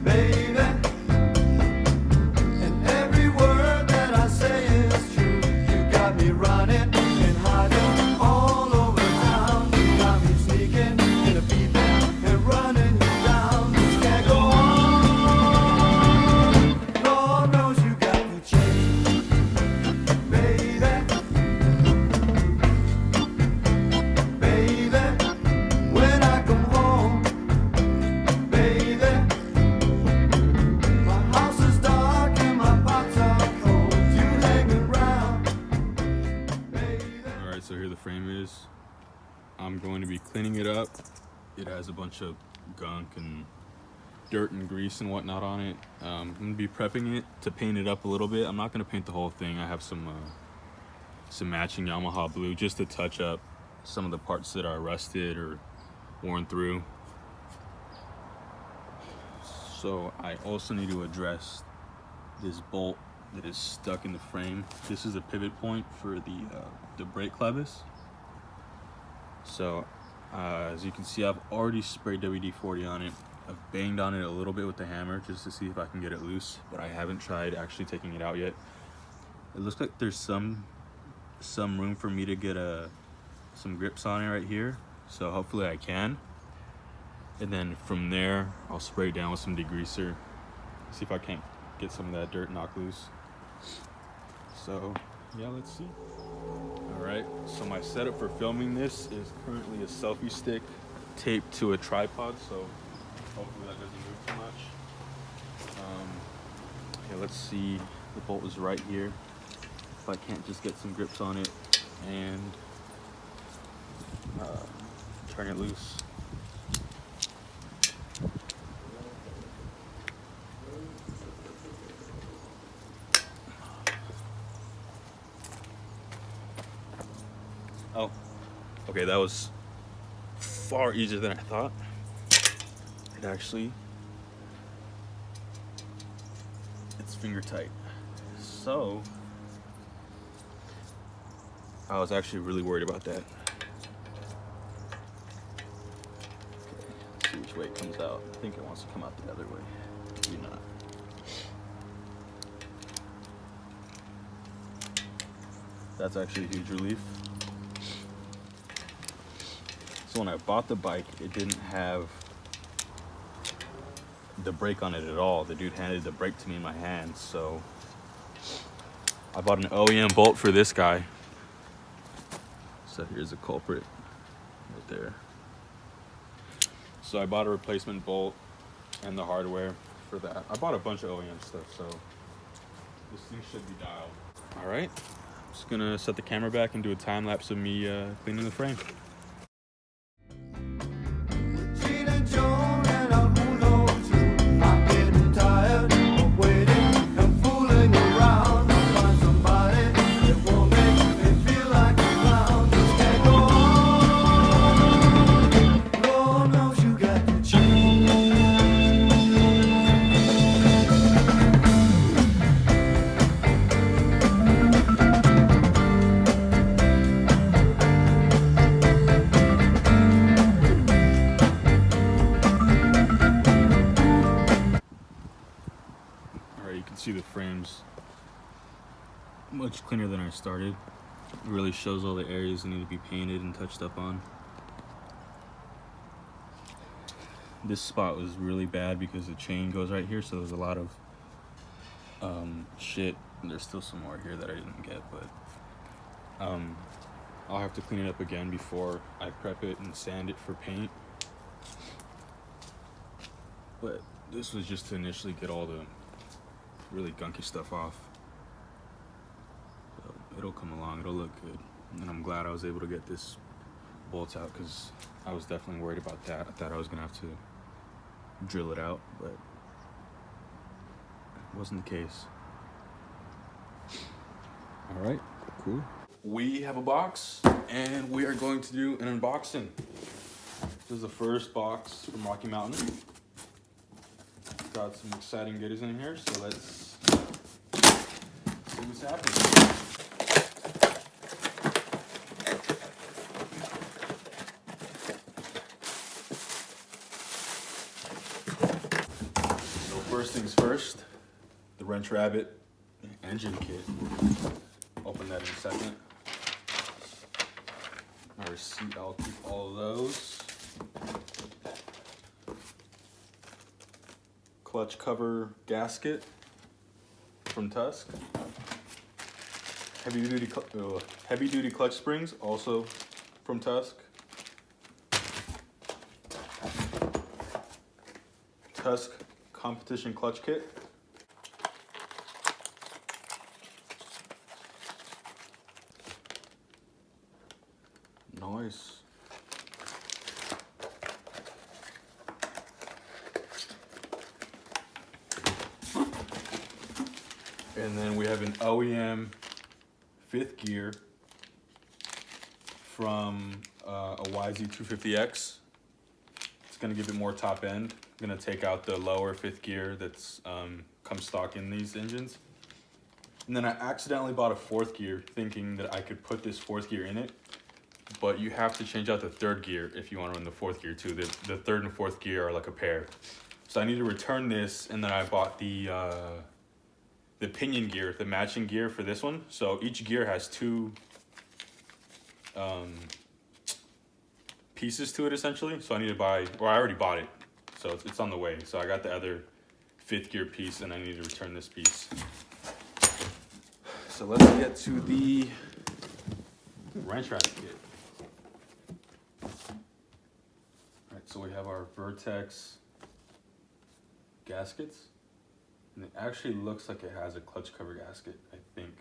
baby. And every word that I say is true. You got me running and hiding all over town. You got me sneaking in a beat and running you down. This can't go on. Lord knows you got me changed, baby. Baby, when I come home, baby, my house is dark and my pots are cold. You hanging around, baby. Alright, so here the frame is. I'm going to be cleaning it up. It has a bunch of gunk and dirt and grease and whatnot on it. I'm going to be prepping it to paint it up a little bit. I'm not going to paint the whole thing. I have some matching Yamaha blue just to touch up some of the parts that are rusted or worn through. So I also need to address this bolt that is stuck in the frame. This is a pivot point for the brake clevis. So as you can see, I've already sprayed WD-40 on it. I've banged on it a little bit with the hammer just to see if I can get it loose, but I haven't tried actually taking it out yet. It looks like there's some room for me to get some grips on it right here, so hopefully I can. And then from there, I'll spray it down with some degreaser, see if I can't get some of that dirt knocked loose. So yeah, let's see. All right, so my setup for filming this is currently a selfie stick taped to a tripod, so hopefully that doesn't move too much. Okay, let's see. The bolt is right here. If I can't just get some grips on it and turn it loose. Oh, okay, that was far easier than I thought. It actually, it's finger tight. So, I was actually really worried about that. Okay, let's see which way it comes out. I think it wants to come out the other way. Maybe not. That's actually a huge relief. So when I bought the bike, it didn't have the brake on it at all. The dude handed the brake to me in my hand, so I bought an OEM bolt for this guy. So here's a culprit right there. So I bought a replacement bolt and the hardware for that. I bought a bunch of OEM stuff, so this thing should be dialed. All right, I'm just gonna set the camera back and do a time lapse of me cleaning the frame. Gene and Joan and who knows who. I'm getting tired of waiting and fooling around. I'll find somebody that won't make me feel like a clown. This can't go on. Lord knows you got to change. You can see the frame's much cleaner than I started. It really shows all the areas that need to be painted and touched up on. This spot was really bad because the chain goes right here, so there's a lot of shit. And there's still some more here that I didn't get, but I'll have to clean it up again before I prep it and sand it for paint. But this was just to initially get all the really gunky stuff off. So it'll come along, it'll look good. And I'm glad I was able to get this bolt out because I was definitely worried about that. I thought I was gonna have to drill it out, but it wasn't the case. All right, cool. We have a box and we are going to do an unboxing. This is the first box from Rocky Mountain. Got some exciting goodies in here, so let's see what's happening. So First things first, the Wrench Rabbit engine kit. Open that in a second. My receipt, I'll keep all of those. Clutch cover gasket from Tusk. Heavy duty clutch springs, also from Tusk. Tusk competition clutch kit. Nice. And then we have an OEM 5th gear from a Yz250X. It's gonna give it more top end. I'm gonna take out the lower 5th gear that's comes stock in these engines. And then I accidentally bought a 4th gear thinking that I could put this 4th gear in it, but you have to change out the 3rd gear if you wanna run the 4th gear too. The 3rd and 4th gear are like a pair. So I need to return this, and then I bought the pinion gear, the matching gear for this one. So each gear has 2 pieces to it essentially. So I need to buy, or I already bought it, so it's on the way. So I got the other 5th gear piece, and I need to return this piece. So let's get to the wrench rabbit kit. All right, so we have our Vertex gaskets. And it actually looks like it has a clutch cover gasket, I think.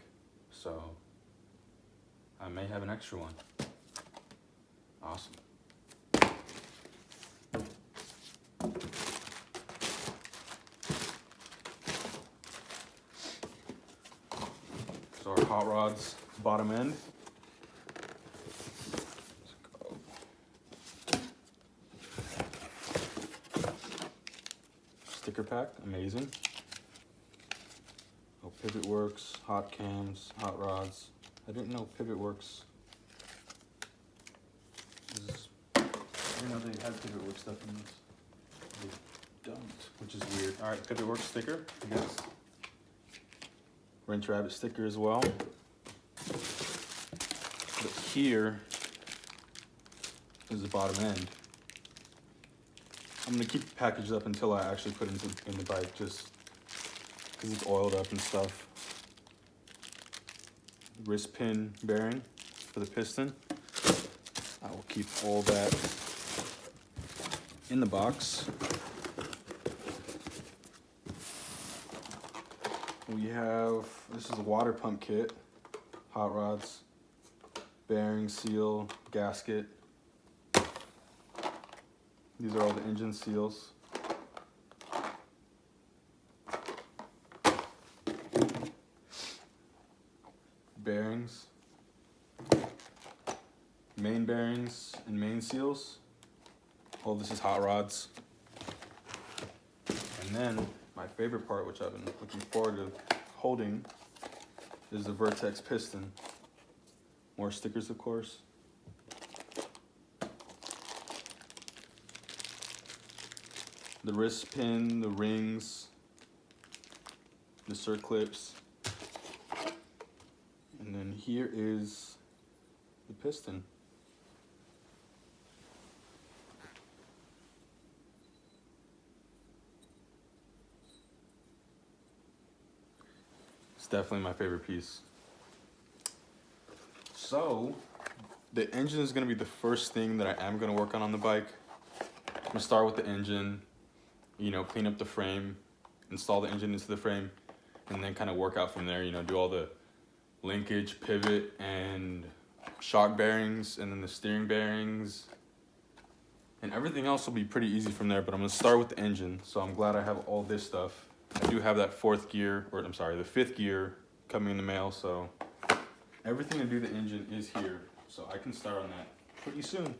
So I may have an extra one. Awesome. So our hot rods bottom end. Let's go. Sticker pack, amazing. Oh, Pivot Works, hot cams, hot rods. I didn't know Pivot Works. I didn't know they had Pivot Works stuff in this. They don't, which is weird. All right, Pivot Works sticker, I guess. Wrench Rabbit sticker as well. But here is the bottom end. I'm gonna keep the package up until I actually put it in the bike, just because it's oiled up and stuff. Wrist pin bearing for the piston. I will keep all that in the box. We have, this is a water pump kit, hot rods, bearing, seal, gasket. These are all the engine seals. Bearings, main bearings and main seals. All this is hot rods. And then my favorite part, which I've been looking forward to holding, is the Vertex piston. More stickers, of course. The wrist pin, the rings, the circlips. And then here is the piston. It's definitely my favorite piece. So, the engine is gonna be the first thing that I am gonna work on the bike. I'm gonna start with the engine, you know, clean up the frame, install the engine into the frame, and then kind of work out from there, you know, do all the linkage, pivot, and shock bearings, and then the steering bearings. And everything else will be pretty easy from there, but I'm gonna start with the engine. So I'm glad I have all this stuff. I do have that 4th gear, or I'm sorry, the 5th gear coming in the mail, so everything to do the engine is here. So I can start on that pretty soon.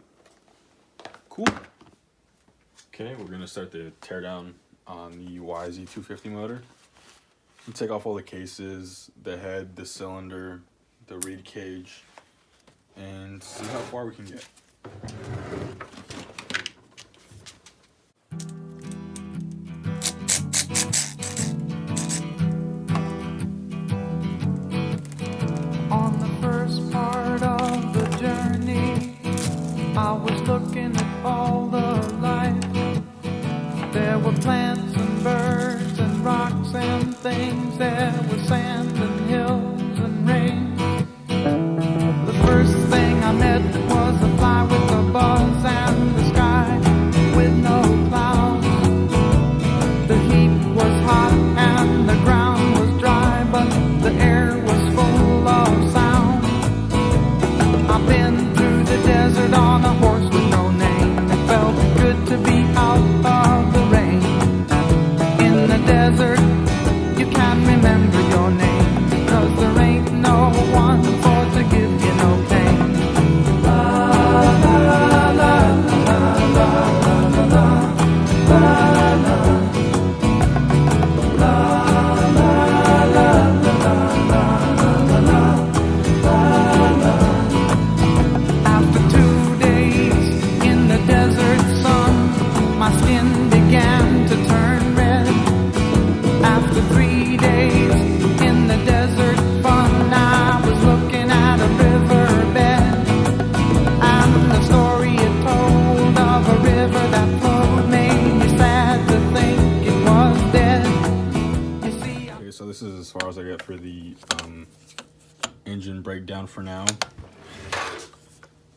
Cool. Okay, we're gonna start the teardown on the Yz250 motor. You take off all the cases, the head, the cylinder, the reed cage, and see how far we can get. there was sand and hills and rain. The first thing I met was a fly with a buzz and the sky with no clouds. The heat was hot and the ground was dry, but the air was full of sound. I've been through the desert on a horse with no name. It felt good to be out of the rain. In the desert, you can't remember your name, because there ain't no one for to give you no pain. La la la la la la la la. After 2 days in the desert sun, my skin began to turn red. After 3 days in the desert fun, I was looking at a riverbed, and the story it told of a river that flowed made me sad to think it was dead. You see, Okay, so this is as far as I get for the engine breakdown for now. You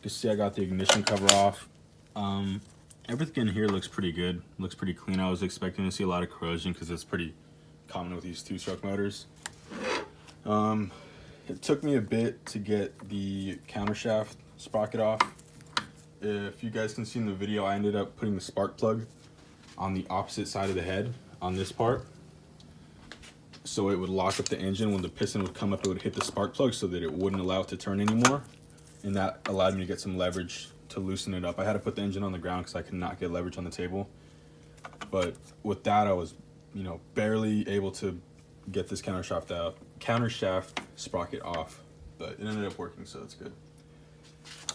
can see I got the ignition cover off. Everything in here looks pretty good, looks pretty clean. I was expecting to see a lot of corrosion because it's pretty common with these two-stroke motors. It took me a bit to get the countershaft sprocket off. If you guys can see in the video, I ended up putting the spark plug on the opposite side of the head on this part, so it would lock up the engine. When the piston would come up, it would hit the spark plug so that it wouldn't allow it to turn anymore, and that allowed me to get some leverage to loosen it up. I had to put the engine on the ground because I could not get leverage on the table, but with that I was, you know, barely able to get this countershaft sprocket off, but it ended up working, so it's good.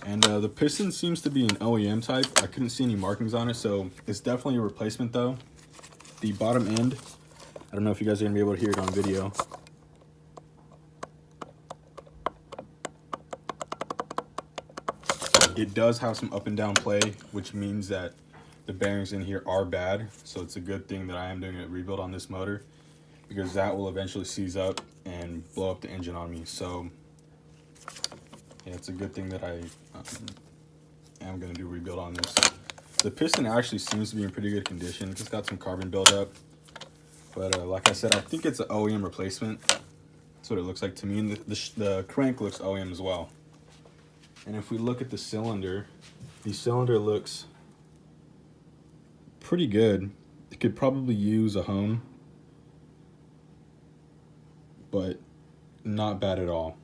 And the piston seems to be an OEM type. I couldn't see any markings on it, so it's definitely a replacement though. The bottom end, I don't know if you guys are gonna be able to hear it on video. It does have some up and down play, which means that the bearings in here are bad. So it's a good thing that I am doing a rebuild on this motor, because that will eventually seize up and blow up the engine on me. So yeah, it's a good thing that I am going to do a rebuild on this. The piston actually seems to be in pretty good condition. It's got some carbon buildup, but like I said, I think it's an OEM replacement. That's what it looks like to me, and the crank looks OEM as well. And if we look at the cylinder looks pretty good. It could probably use a hone, but not bad at all.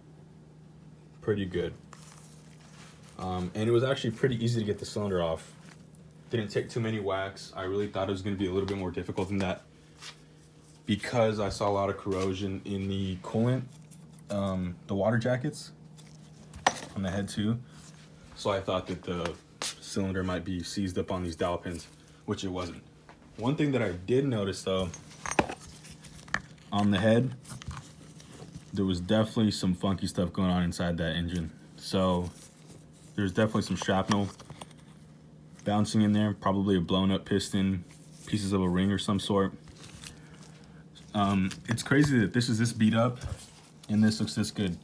Pretty good. And it was actually pretty easy to get the cylinder off. Didn't take too many whacks. I really thought it was going to be a little bit more difficult than that, because I saw a lot of corrosion in the coolant, the water jackets on the head too. So I thought that the cylinder might be seized up on these dowel pins, which it wasn't. One thing that I did notice though, on the head, there was definitely some funky stuff going on inside that engine. So there's definitely some shrapnel bouncing in there, probably a blown up piston, pieces of a ring or some sort. It's crazy that this is this beat up and this looks this good.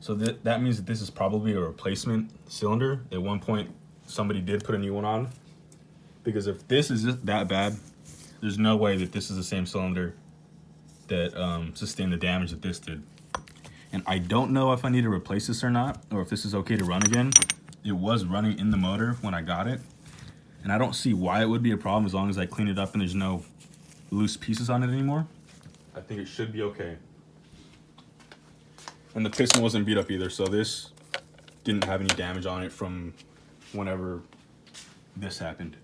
So that means that this is probably a replacement cylinder. At one point, somebody did put a new one on, because if this is that bad, there's no way that this is the same cylinder that sustained the damage that this did. And I don't know if I need to replace this or not, or if this is okay to run again. It was running in the motor when I got it, and I don't see why it would be a problem as long as I clean it up and there's no loose pieces on it anymore. I think it should be okay. And the piston wasn't beat up either, so this didn't have any damage on it from whenever this happened.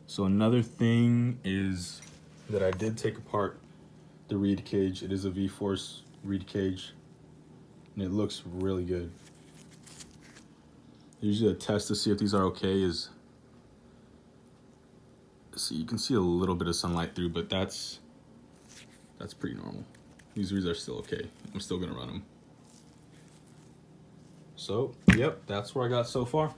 So another thing is that I did take apart the reed cage. It is a V-Force reed cage, and it looks really good. Usually a test to see if these are okay is, see, you can see a little bit of sunlight through, but that's pretty normal. These reeds are still okay. I'm still gonna run them. So, yep, that's what I got so far.